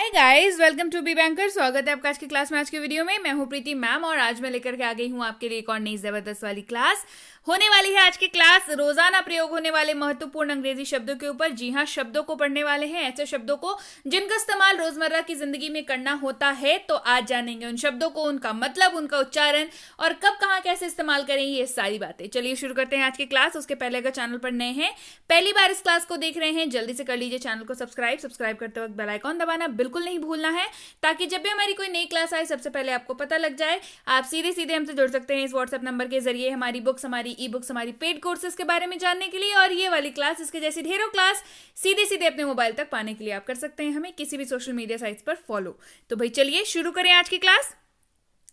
Hi guys, welcome to be banker. स्वागत है आपका आज की क्लास में। आज की वीडियो में मैं हूं प्रीति मैम और आज मैं लेकर के आ गई हूं आपके लिए एक और नई जबरदस्त वाली क्लास। होने वाली है आज की क्लास रोजाना प्रयोग होने वाले महत्वपूर्ण अंग्रेजी शब्दों के ऊपर। जी हाँ, शब्दों को पढ़ने वाले हैं, ऐसे शब्दों को जिनका इस्तेमाल रोजमर्रा की जिंदगी में करना होता है। तो आज जानेंगे उन शब्दों को, उनका मतलब, उनका उच्चारण और कब कहाँ कैसे इस्तेमाल करेंगे, ये सारी बातें। चलिए शुरू करते हैं आज की क्लास। उसके पहले अगर चैनल पर नए हैं, पहली बार इस क्लास को देख रहे हैं, जल्दी से कर लीजिए चैनल को सब्सक्राइब करते वक्त बेल आइकॉन दबाना बिल्कुल नहीं भूलना है, ताकि जब भी हमारी कोई नई क्लास आए सबसे पहले आपको पता लग जाए। आप सीधे सीधे हमसे जुड़ सकते हैं इस व्हाट्सएप नंबर के जरिए हमारी बुक्स, हमारी ई बुक्स, हमारी पेड कोर्सेज के बारे में जानने के लिए, और ये वाली क्लास, इसके जैसी ढेरों क्लास सीधे सीधे अपने मोबाइल तक पाने के लिए आप कर सकते हैं हमें किसी भी सोशल मीडिया साइट्स पर फॉलो। तो भाई चलिए शुरू करें आज की क्लास।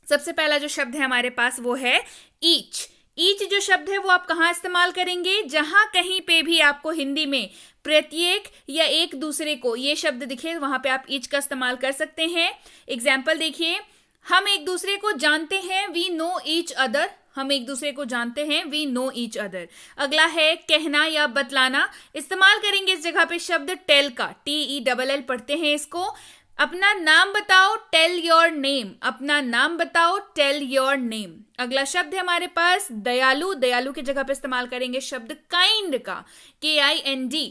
सबसे पहला जो शब्द है हमारे पास वो है ईच। ईच जो शब्द है वो आप कहाँ इस्तेमाल करेंगे? जहां कहीं पे भी आपको हिंदी में प्रत्येक या एक दूसरे को ये शब्द दिखे, वहां पे आप ईच का इस्तेमाल कर सकते हैं। एग्जाम्पल देखिए, हम एक दूसरे को जानते हैं, वी नो ईच अदर। हम एक दूसरे को जानते हैं, वी नो ईच अदर। अगला है कहना या बतलाना। इस्तेमाल करेंगे इस जगह पे शब्द टेल का, TELL पढ़ते हैं इसको। अपना नाम बताओ, टेल योर नेम। अपना नाम बताओ, टेल योर नेम। अगला शब्द है हमारे पास दयालु। दयालु की जगह पे इस्तेमाल करेंगे शब्द काइंड का, KIND।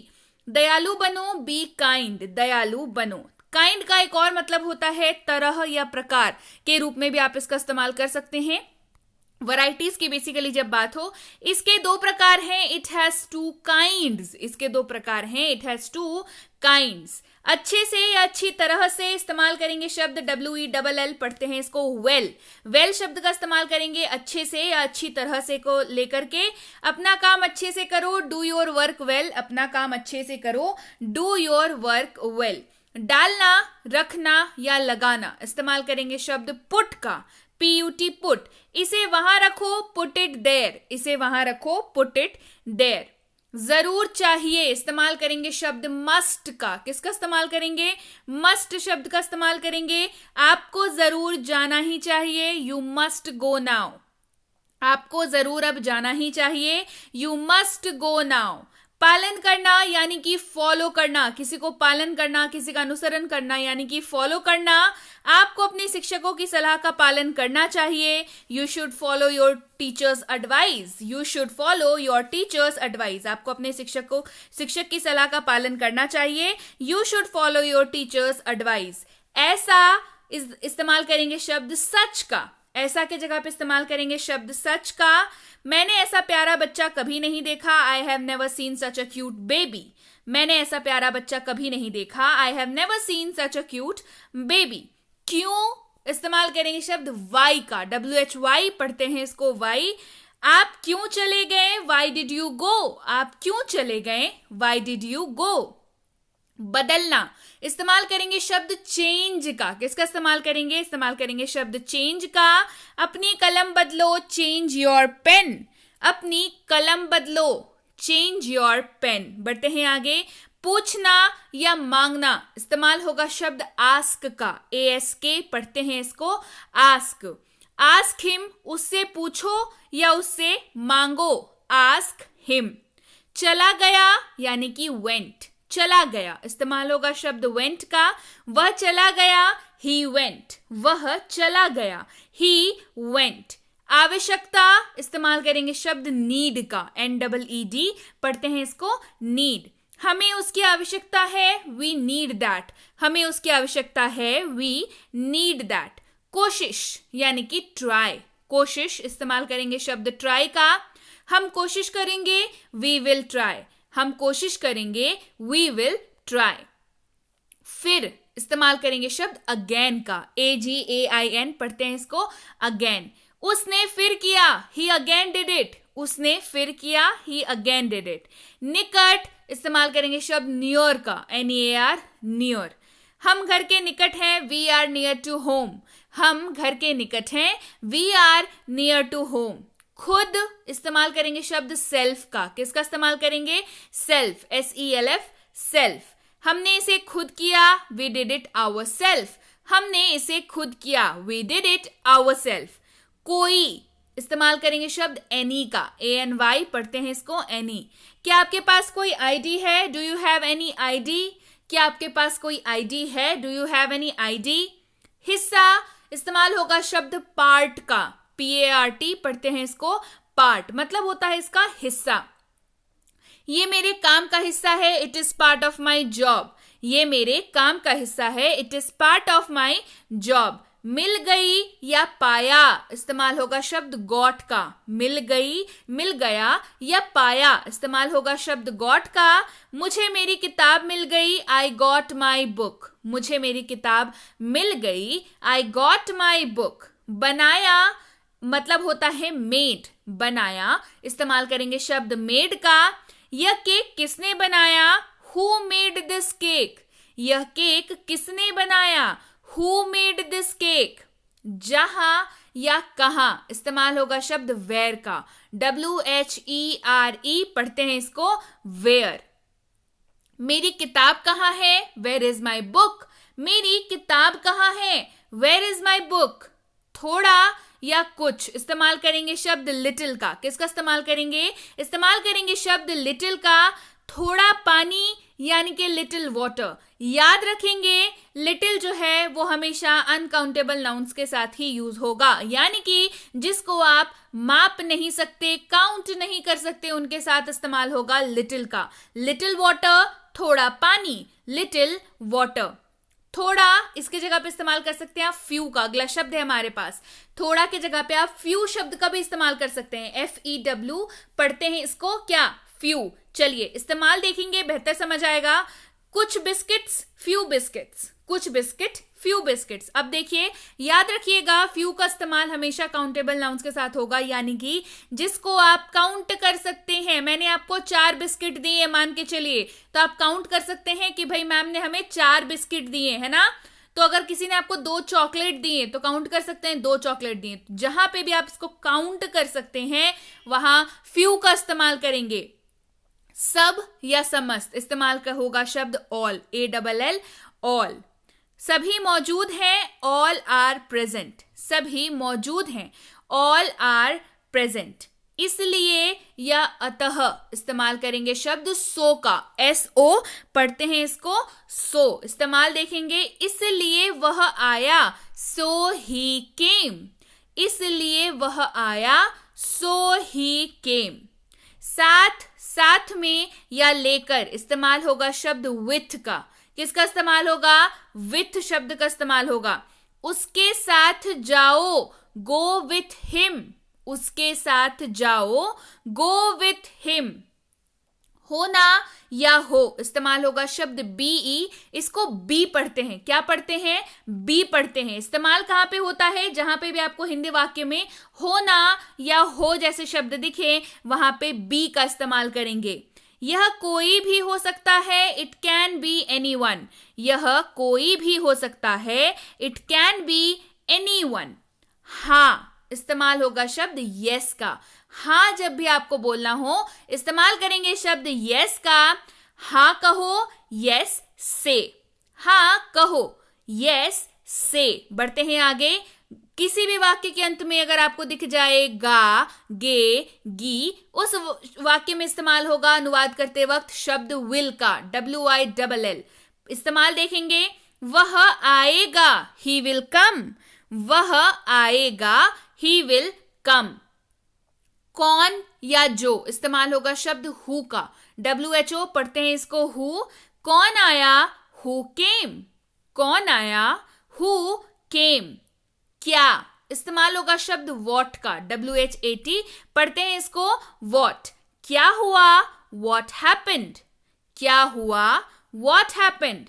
दयालु बनो, बी काइंड। दयालु बनो। काइंड का एक और मतलब होता है तरह या प्रकार के रूप में भी आप इसका इस्तेमाल कर सकते हैं। वैरायटीज की बेसिकली जब बात हो, इसके दो प्रकार हैं, इट हैज टू काइंड्स। इसके दो प्रकार हैं, इट हैज टू काइंड्स। अच्छे से या अच्छी तरह से इस्तेमाल करेंगे शब्द WELL पढ़ते हैं इसको वेल। वेल शब्द का इस्तेमाल करेंगे अच्छे से या अच्छी तरह से को लेकर के। अपना काम अच्छे से करो, डू योर वर्क वेल। अपना काम अच्छे से करो, डू योर वर्क वेल। डालना, रखना या लगाना, इस्तेमाल करेंगे शब्द पुट का, PUT पुट। इसे वहां रखो, पुट इट देयर। इसे वहां रखो, पुट इट देयर। जरूर चाहिए, इस्तेमाल करेंगे शब्द मस्ट का। किसका इस्तेमाल करेंगे? मस्ट शब्द का इस्तेमाल करेंगे। आपको जरूर जाना ही चाहिए, यू मस्ट गो नाउ। आपको जरूर अब जाना ही चाहिए, यू मस्ट गो नाउ। पालन करना यानी कि फॉलो करना, किसी को पालन करना, किसी का अनुसरण करना यानी कि फॉलो करना। आपको अपने शिक्षकों की सलाह का पालन करना चाहिए, you should follow your teachers advice. You should follow your teachers advice. आपको अपने शिक्षक की सलाह का पालन करना चाहिए, you should follow your teachers advice. ऐसा इस्तेमाल करेंगे शब्द सच का। ऐसा के जगह पे इस्तेमाल करेंगे शब्द सच का। मैंने ऐसा प्यारा बच्चा कभी नहीं देखा, I have never seen such a cute baby. मैंने ऐसा प्यारा बच्चा कभी नहीं देखा, I have never seen such a cute baby. क्यों इस्तेमाल करेंगे शब्द वाई का, WHY पढ़ते हैं इसको, वाई। आप क्यों चले गए, वाई डिड यू गो। आप क्यों चले गए, वाई डिड यू गो। बदलना, इस्तेमाल करेंगे शब्द चेंज का। किसका इस्तेमाल करेंगे? इस्तेमाल करेंगे शब्द चेंज का। अपनी कलम बदलो, चेंज योर पेन। अपनी कलम बदलो, चेंज योर पेन। बढ़ते हैं आगे। पूछना या मांगना, इस्तेमाल होगा शब्द आस्क का, ASK पढ़ते हैं इसको, आस्क। आस्क हिम, उससे पूछो या उससे मांगो, आस्क हिम। चला गया यानी कि वेंट। चला गया, इस्तेमाल होगा शब्द वेंट का। वह चला गया, ही वेंट। वह चला गया, ही वेंट। आवश्यकता, इस्तेमाल करेंगे शब्द नीड का, NEED पढ़ते हैं इसको, नीड। हमें उसकी आवश्यकता है, वी नीड दैट। हमें उसकी आवश्यकता है, वी नीड दैट। कोशिश यानी कि ट्राई। कोशिश, इस्तेमाल करेंगे शब्द ट्राई का। हम कोशिश करेंगे, वी विल ट्राई। हम कोशिश करेंगे, वी विल ट्राई। फिर इस्तेमाल करेंगे शब्द अगेन का, AGAIN पढ़ते हैं इसको, अगेन। उसने फिर किया, ही अगेन डिड इट। उसने फिर किया, ही अगेन डिड इट। निकट, इस्तेमाल करेंगे शब्द नियर का, NEAR, नियर। हम घर के निकट हैं, we are near to home. हम घर के निकट हैं, we are near to home. खुद, इस्तेमाल करेंगे शब्द सेल्फ का। किसका इस्तेमाल करेंगे? Self, SELF, self. हमने इसे खुद किया, we did it our self. हमने इसे खुद किया, we did it our self. कोई, इस्तेमाल करेंगे शब्द एनी का, ANY पढ़ते हैं इसको, एनी। क्या आपके पास कोई ID है? Do you have any ID? क्या आपके पास कोई आईडी है? Do you have any ID? हिस्सा, इस्तेमाल होगा शब्द पार्ट का, PART पढ़ते हैं इसको, पार्ट मतलब होता है इसका हिस्सा। ये मेरे काम का हिस्सा है, it is part of my job. ये मेरे काम का हिस्सा है, it is part of my job. मिल गई या पाया, इस्तेमाल होगा शब्द गॉट का। मिल गई, मिल गया या पाया, इस्तेमाल होगा शब्द गॉट का। मुझे मेरी किताब मिल गई, आई गॉट माई बुक। मुझे मेरी किताब मिल गई, आई गॉट माई बुक। बनाया मतलब होता है मेड, बनाया, इस्तेमाल करेंगे शब्द मेड का। यह केक किसने बनाया? Who made this cake? यह केक किसने बनाया? Who made this cake? जहां या कहां, इस्तेमाल होगा शब्द वेयर का, WHERE पढ़ते हैं इसको, वेयर। मेरी किताब कहां है? Where is my book? मेरी किताब कहां है? Where is my book? थोड़ा या कुछ, इस्तेमाल करेंगे शब्द लिटिल का। किसका इस्तेमाल करेंगे? इस्तेमाल करेंगे शब्द लिटिल का। थोड़ा पानी यानी कि लिटिल वाटर। याद रखेंगे लिटिल जो है वो हमेशा अनकाउंटेबल नाउन्स के साथ ही यूज होगा, यानी कि जिसको आप माप नहीं सकते, काउंट नहीं कर सकते, उनके साथ इस्तेमाल होगा लिटिल का। लिटिल वाटर, थोड़ा पानी, लिटिल वाटर। थोड़ा, इसके जगह पे इस्तेमाल कर सकते हैं आप फ्यू का, अगला शब्द है हमारे पास। थोड़ा के जगह पे आप फ्यू शब्द का भी इस्तेमाल कर सकते हैं, FEW पढ़ते हैं इसको, क्या? फ्यू। चलिए इस्तेमाल देखेंगे, बेहतर समझ आएगा। कुछ बिस्किट्स, फ्यू बिस्किट्स। कुछ बिस्किट, फ्यू बिस्किट्स। अब देखिए, याद रखिएगा फ्यू का इस्तेमाल हमेशा काउंटेबल नाउन्स के साथ होगा, यानी कि जिसको आप काउंट कर सकते हैं। मैंने आपको 4 बिस्किट दिए मान के चलिए, तो आप काउंट कर सकते हैं कि भाई मैम ने हमें 4 बिस्किट दिए, है ना। तो अगर किसी ने आपको 2 चॉकलेट दिए तो काउंट कर सकते हैं 2 चॉकलेट दिए। जहां पे भी आप इसको काउंट कर सकते हैं वहां फ्यू का इस्तेमाल करेंगे। सब या समस्त, इस्तेमाल का होगा शब्द ऑल, ALL, ऑल। सभी मौजूद हैं, ऑल आर प्रेजेंट। सभी मौजूद हैं, ऑल आर प्रेजेंट। इसलिए या अतः, इस्तेमाल करेंगे शब्द सो का, SO पढ़ते हैं इसको, सो। इस्तेमाल देखेंगे, इसलिए वह आया, सो ही केम। इसलिए वह आया, सो ही केम। साथ, साथ में या लेकर, इस्तेमाल होगा शब्द विथ का। किसका इस्तेमाल होगा? विथ शब्द का इस्तेमाल होगा। उसके साथ जाओ, गो विथ हिम। उसके साथ जाओ, गो विथ हिम। होना या हो, इस्तेमाल होगा शब्द BE, इसको बी पढ़ते हैं। क्या पढ़ते हैं? बी पढ़ते हैं। इस्तेमाल कहां पे होता है? जहां पे भी आपको हिंदी वाक्य में होना या हो जैसे शब्द दिखे वहां पे बी का इस्तेमाल करेंगे। यह कोई भी हो सकता है, इट कैन बी एनीवन। यह कोई भी हो सकता है, इट कैन बी एनीवन। हाँ, इस्तेमाल होगा शब्द यस का। हाँ जब भी आपको बोलना हो इस्तेमाल करेंगे शब्द यस का। हाँ कहो, यस से। हाँ कहो, यस से। बढ़ते हैं आगे। किसी भी वाक्य के अंत में अगर आपको दिख जाए गा, गे, गी, उस वाक्य में इस्तेमाल होगा अनुवाद करते वक्त शब्द विल का, WILL। इस्तेमाल देखेंगे, वह आएगा, ही विल कम। वह आएगा, ही विल कम। कौन या जो, इस्तेमाल होगा शब्द हु का, WHO पढ़ते हैं इसको, हु। कौन आया, हु केम। कौन आया, हु केम। क्या, इस्तेमाल होगा शब्द वॉट का, WHAT पढ़ते हैं इसको, वॉट। क्या हुआ, वॉट हैपेंड। क्या हुआ, वॉट हैपेंड।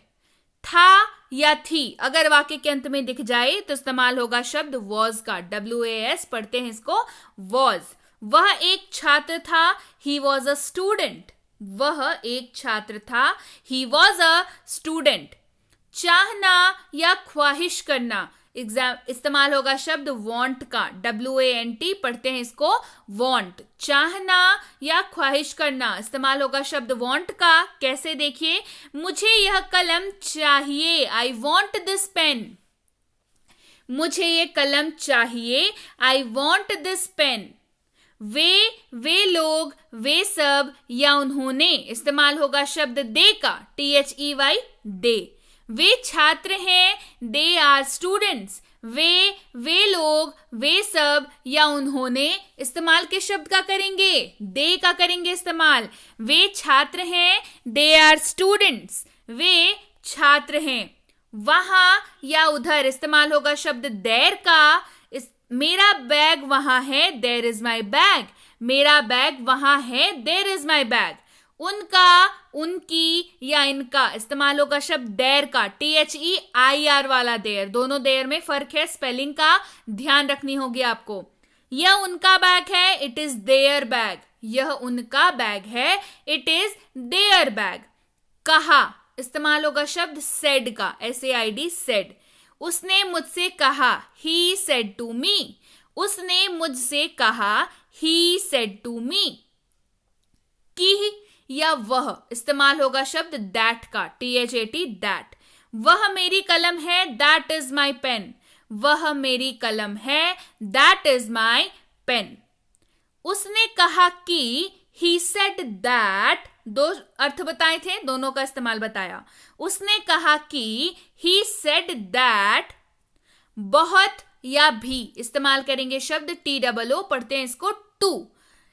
था या थी अगर वाक्य के अंत में दिख जाए तो इस्तेमाल होगा शब्द वॉज का, WAS पढ़ते हैं इसको, वॉज। वह एक छात्र था, ही वॉज अ स्टूडेंट। वह एक छात्र था, ही वॉज अ स्टूडेंट। चाहना या ख्वाहिश करना, इस्तेमाल होगा शब्द वांट का, WANT पढ़ते हैं इसको, वांट। चाहना या ख्वाहिश करना, इस्तेमाल होगा शब्द वांट का। कैसे देखिए, मुझे यह कलम चाहिए, आई वांट दिस पेन। मुझे ये कलम चाहिए, आई वांट दिस पेन। वे लोग, वे सब या उन्होंने, इस्तेमाल होगा शब्द दे का, THEY दे। वे छात्र हैं, दे आर स्टूडेंट्स। वे लोग, वे सब या उन्होंने इस्तेमाल किस शब्द का करेंगे? दे का करेंगे इस्तेमाल। वे छात्र हैं, दे आर स्टूडेंट्स। वे छात्र हैं। वहां या उधर इस्तेमाल होगा शब्द देयर का। मेरा बैग वहां है, देयर इज माई बैग। मेरा बैग वहां है, देयर इज माई बैग। उनका, उनकी या इनका इस्तेमाल होगा शब्द देयर का, THEIR वाला देयर। दोनों देयर में फर्क है, स्पेलिंग का ध्यान रखनी होगी आपको। यह उनका बैग है, इट इज देयर बैग। यह उनका बैग है, इट इज देयर बैग। कहा इस्तेमाल होगा शब्द सेड का, SAID सेड। उसने मुझसे कहा, ही सेड टू मी। उसने मुझसे कहा, ही सेड टू मी। की या वह इस्तेमाल होगा शब्द दैट का, THAT दैट। वह मेरी कलम है, दैट इज माई पेन। वह मेरी कलम है, दैट इज माई पेन। उसने कहा कि, he said that, दो अर्थ बताए थे, दोनों का इस्तेमाल बताया। उसने कहा कि, he said that, बहुत या भी इस्तेमाल करेंगे शब्द TOO, पढ़ते हैं इसको टू।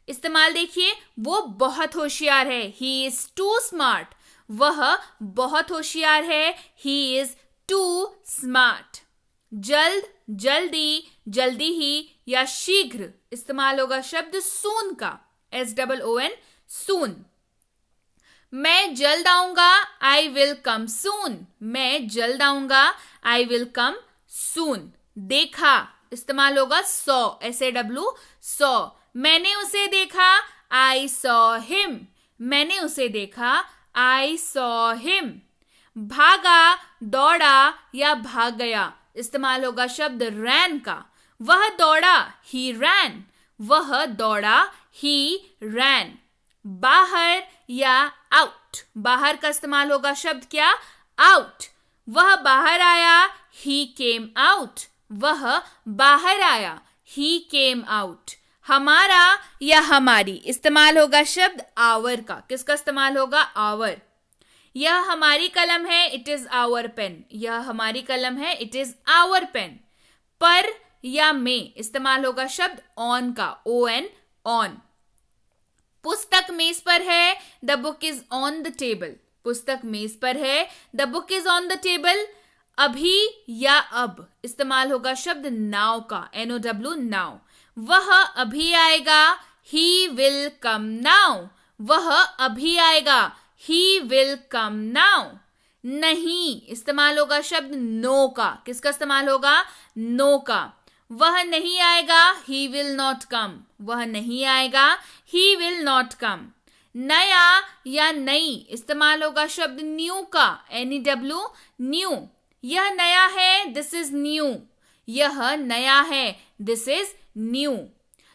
इस्तेमाल देखिए, वो बहुत होशियार है, he is too smart। वह बहुत होशियार है, he is too smart। जल्द, जल्दी, जल्दी ही या शीघ्र इस्तेमाल होगा शब्द soon का, SOON, soon। मैं जल्द आऊंगा, I will come soon। मैं जल्द आऊंगा, I will come soon। देखा इस्तेमाल होगा saw, SAW, saw। मैंने उसे देखा, I saw him। मैंने उसे देखा, I saw him। भागा, दौड़ा या भाग गया इस्तेमाल होगा शब्द ran का। वह दौड़ा, he ran। वह दौड़ा, he ran। बाहर या out, बाहर का इस्तेमाल होगा शब्द क्या? out। वह बाहर आया, he came out। वह बाहर आया, he came out। हमारा या हमारी इस्तेमाल होगा शब्द our का। किसका इस्तेमाल होगा? our। यह हमारी कलम है, इट इज आवर पेन। यह हमारी कलम है, इट इज आवर पेन। पर या में इस्तेमाल होगा शब्द ऑन का, ON, ऑन। पुस्तक मेज पर है, the book is on the table. पुस्तक मेज पर है, the book is on the table. अभी या अब इस्तेमाल होगा शब्द नाउ का, NOW, नाउ। वह अभी आएगा, ही विल कम नाउ। वह अभी आएगा, ही विल कम नाउ। नहीं इस्तेमाल होगा शब्द नो का। किसका इस्तेमाल होगा? नो का। वह नहीं आएगा, ही विल नॉट कम। वह नहीं आएगा, ही विल नॉट कम। नया या नई इस्तेमाल होगा शब्द न्यू का, NEW, न्यू। यह नया है, दिस इज न्यू। यह नया है, this is new.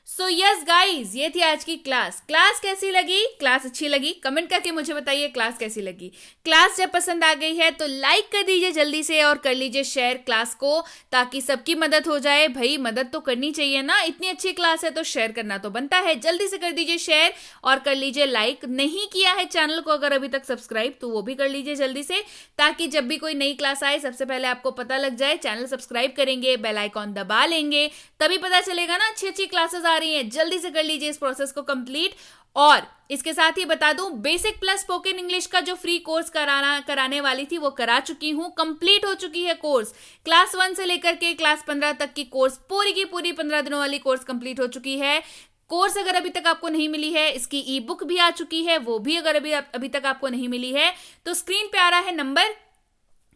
So yes guys, ये थी आज की क्लास। क्लास कैसी लगी? क्लास अच्छी लगी? कमेंट करके मुझे बताइए क्लास कैसी लगी। क्लास जब पसंद आ गई है तो लाइक कर दीजिए जल्दी से और कर लीजिए शेयर क्लास को, ताकि सबकी मदद हो जाए। भाई मदद तो करनी चाहिए ना, इतनी अच्छी क्लास है तो शेयर करना तो बनता है। जल्दी से कर दीजिए शेयर और कर लीजिए लाइक। नहीं किया है चैनल को अगर अभी तक सब्सक्राइब तो वो भी कर लीजिए जल्दी से, ताकि जब भी कोई नई क्लास आए सबसे पहले आपको पता लग जाए। चैनल सब्सक्राइब करेंगे, बेल आइकॉन दबा लेंगे, तभी पता चलेगा ना अच्छी अच्छी क्लासेस आ रही हैं। जल्दी से कर लीजिए इस प्रोसेस को कंप्लीट। और इसके साथ ही बता दूं, बेसिक प्लस स्पोकन इंग्लिश का जो फ्री कोर्स कराने वाली थी वो करा चुकी हूं, कंप्लीट हो चुकी है कोर्स। क्लास 1 से लेकर के क्लास 15 तक की कोर्स, पूरी की पूरी 15 दिनों वाली कोर्स कंप्लीट हो चुकी है। कोर्स अगर अभी तक आपको नहीं मिली है, इसकी ई बुक भी आ चुकी है, वो भी अगर अभी तक आपको नहीं मिली है तो स्क्रीन पे आ रहा है नंबर,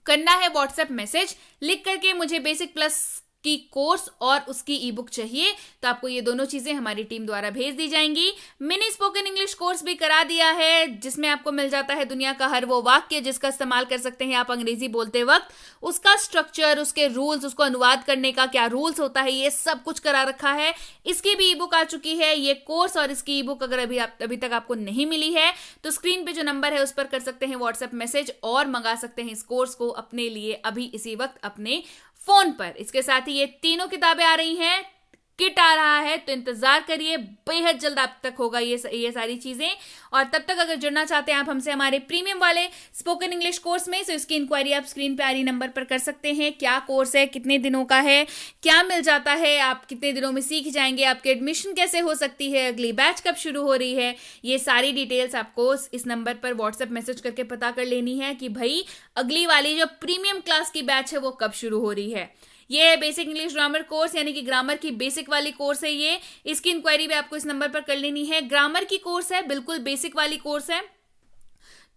करना है व्हाट्सएप मैसेज, लिख करके मुझे बेसिक प्लस की कोर्स और उसकी ई बुक चाहिए, तो आपको ये दोनों चीजें हमारी टीम द्वारा भेज दी जाएंगी। मिनी स्पोकन इंग्लिश कोर्स भी करा दिया है, जिसमें आपको मिल जाता है दुनिया का हर वो वाक्य जिसका इस्तेमाल कर सकते हैं आप अंग्रेजी बोलते वक्त, उसका स्ट्रक्चर, उसके रूल्स, उसको अनुवाद करने का क्या रूल्स होता है, ये सब कुछ करा रखा है। इसकी भी ई बुक आ चुकी है। ये कोर्स और इसकी ई बुक अगर अभी तक आपको नहीं मिली है तो स्क्रीन पे जो नंबर है उस पर कर सकते हैं व्हाट्सएप मैसेज और मंगा सकते हैं इस कोर्स को अपने लिए अभी इसी वक्त अपने फोन पर। इसके साथ ही ये तीनों किताबें आ रही हैं किट आ रहा है, तो इंतजार करिए, बेहद जल्द आप तक होगा ये सारी चीजें। और तब तक अगर जुड़ना चाहते हैं आप हमसे हमारे प्रीमियम वाले स्पोकन इंग्लिश कोर्स में, तो इसकी इंक्वायरी आप स्क्रीन पे आ रही नंबर पर कर सकते हैं। क्या कोर्स है, कितने दिनों का है, क्या मिल जाता है, आप कितने दिनों में सीख जाएंगे, आपकी एडमिशन कैसे हो सकती है, अगली बैच कब शुरू हो रही है, ये सारी डिटेल्स आपको इस नंबर पर व्हाट्सएप मैसेज करके पता कर लेनी है कि भाई अगली वाली जो प्रीमियम क्लास की बैच है वो कब शुरू हो रही है। ये है बेसिक इंग्लिश ग्रामर कोर्स, यानी कि ग्रामर की बेसिक वाली कोर्स है ये। इसकी इंक्वायरी भी आपको इस नंबर पर कर लेनी है। ग्रामर की कोर्स है, बिल्कुल बेसिक वाली कोर्स है,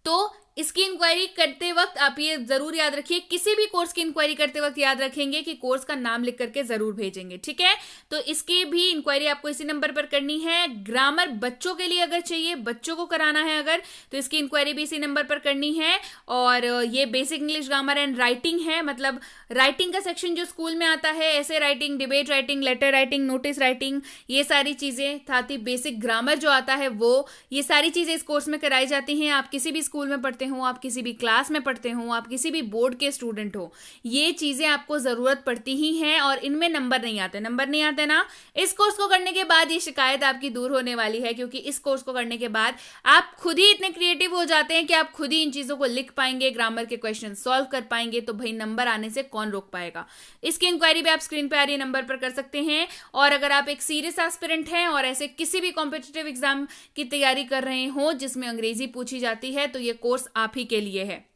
तो इसकी इंक्वायरी करते वक्त आप ये जरूर याद रखिए, किसी भी कोर्स की इंक्वायरी करते वक्त याद रखेंगे कि कोर्स का नाम लिख करके जरूर भेजेंगे, ठीक है। तो इसकी भी इंक्वायरी आपको इसी नंबर पर करनी है। ग्रामर बच्चों के लिए अगर चाहिए, बच्चों को कराना है अगर, तो इसकी इंक्वायरी भी इसी नंबर पर करनी है। और ये basic English grammar and writing है, मतलब राइटिंग का सेक्शन जो स्कूल में आता है, ऐसे writing, debate writing, letter writing, notice writing, ये सारी चीजें, साथ ही बेसिक ग्रामर जो आता है वो, ये सारी चीजें इस कोर्स में कराई जाती हैं। आप किसी भी स्कूल में पढ़ते हो, आप किसी भी क्लास में पढ़ते हो, आप किसी भी बोर्ड के स्टूडेंट हो, ये चीजें आपको जरूरत पड़ती ही हैं। और इनमें नंबर नहीं आते ना। इस कोर्स को करने के बाद ये शिकायत आपकी दूर होने वाली है, क्योंकि इस कोर्स को करने के बाद आप खुद ही इतने क्रिएटिव हो जाते हैं कि आप खुद ही इन चीजों को लिख पाएंगे, ग्रामर के क्वेश्चन सॉल्व कर पाएंगे, तो भाई नंबर आने से कौन रोक पाएगा। इसकी इंक्वायरी भी आप स्क्रीन पे आ रही नंबर पर कर सकते हैं। और अगर आप एक सीरियस एस्पिरेंट हैं और ऐसे किसी भी कॉम्पिटिटिव एग्जाम की तैयारी कर रहे हो जिसमें अंग्रेजी पूछी जाती है, तो ये कोर्स आप ही के लिए है।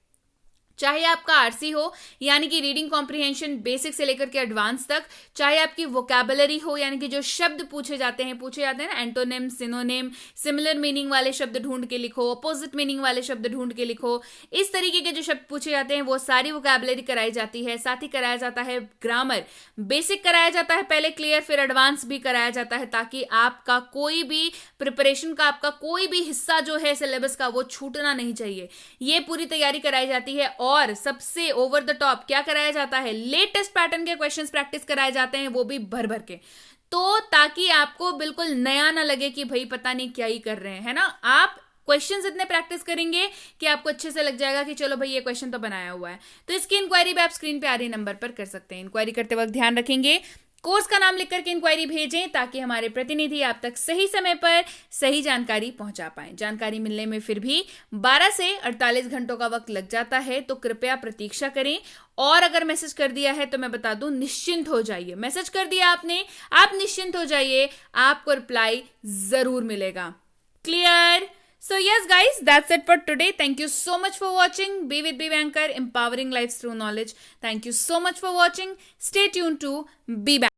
चाहे आपका आरसी हो, यानी कि रीडिंग कॉम्प्रिहेंशन बेसिक से लेकर के एडवांस तक, चाहे आपकी वोकैबुलरी हो, यानी कि जो शब्द पूछे जाते हैं ना, एंटोनिम, सिनोनिम, सिमिलर मीनिंग वाले शब्द ढूंढ के लिखो, अपोजिट मीनिंग वाले शब्द ढूंढ के लिखो, इस तरीके के जो शब्द पूछे जाते हैं वो सारी वोकैबुलरी कराई जाती है। साथ ही कराया जाता है ग्रामर, बेसिक कराया जाता है पहले, क्लियर, फिर एडवांस भी कराया जाता है, ताकि आपका कोई भी प्रिपरेशन का, आपका कोई भी हिस्सा जो है सिलेबस का, वो छूटना नहीं चाहिए। ये पूरी तैयारी कराई जाती है। और सबसे ओवर द टॉप क्या कराया जाता है, लेटेस्ट पैटर्न के क्वेश्चंस प्रैक्टिस कराए जाते हैं, वो भी भर भर के, तो ताकि आपको बिल्कुल नया ना लगे कि भाई पता नहीं क्या ही कर रहे हैं, है ना। आप क्वेश्चंस इतने प्रैक्टिस करेंगे कि आपको अच्छे से लग जाएगा कि चलो भाई ये क्वेश्चन तो बनाया हुआ है। तो इसकी इंक्वायरी भी आप स्क्रीन पे आ रही नंबर पर कर सकते हैं। इंक्वायरी करते वक्त ध्यान रखेंगे कोर्स का नाम लिख करके इंक्वायरी भेजें, ताकि हमारे प्रतिनिधि आप तक सही समय पर सही जानकारी पहुंचा पाएं। जानकारी मिलने में फिर भी 12 से 48 घंटों का वक्त लग जाता है, तो कृपया प्रतीक्षा करें। और अगर मैसेज कर दिया है तो मैं बता दूं, निश्चिंत हो जाइए। मैसेज कर दिया आपने, आप निश्चिंत हो जाइए, आपको रिप्लाई जरूर मिलेगा। Clear? So yes guys, that's it for today. Thank you so much for watching. Be with Be Banker, empowering lives through knowledge. Thank you so much for watching. Stay tuned to Be Banker.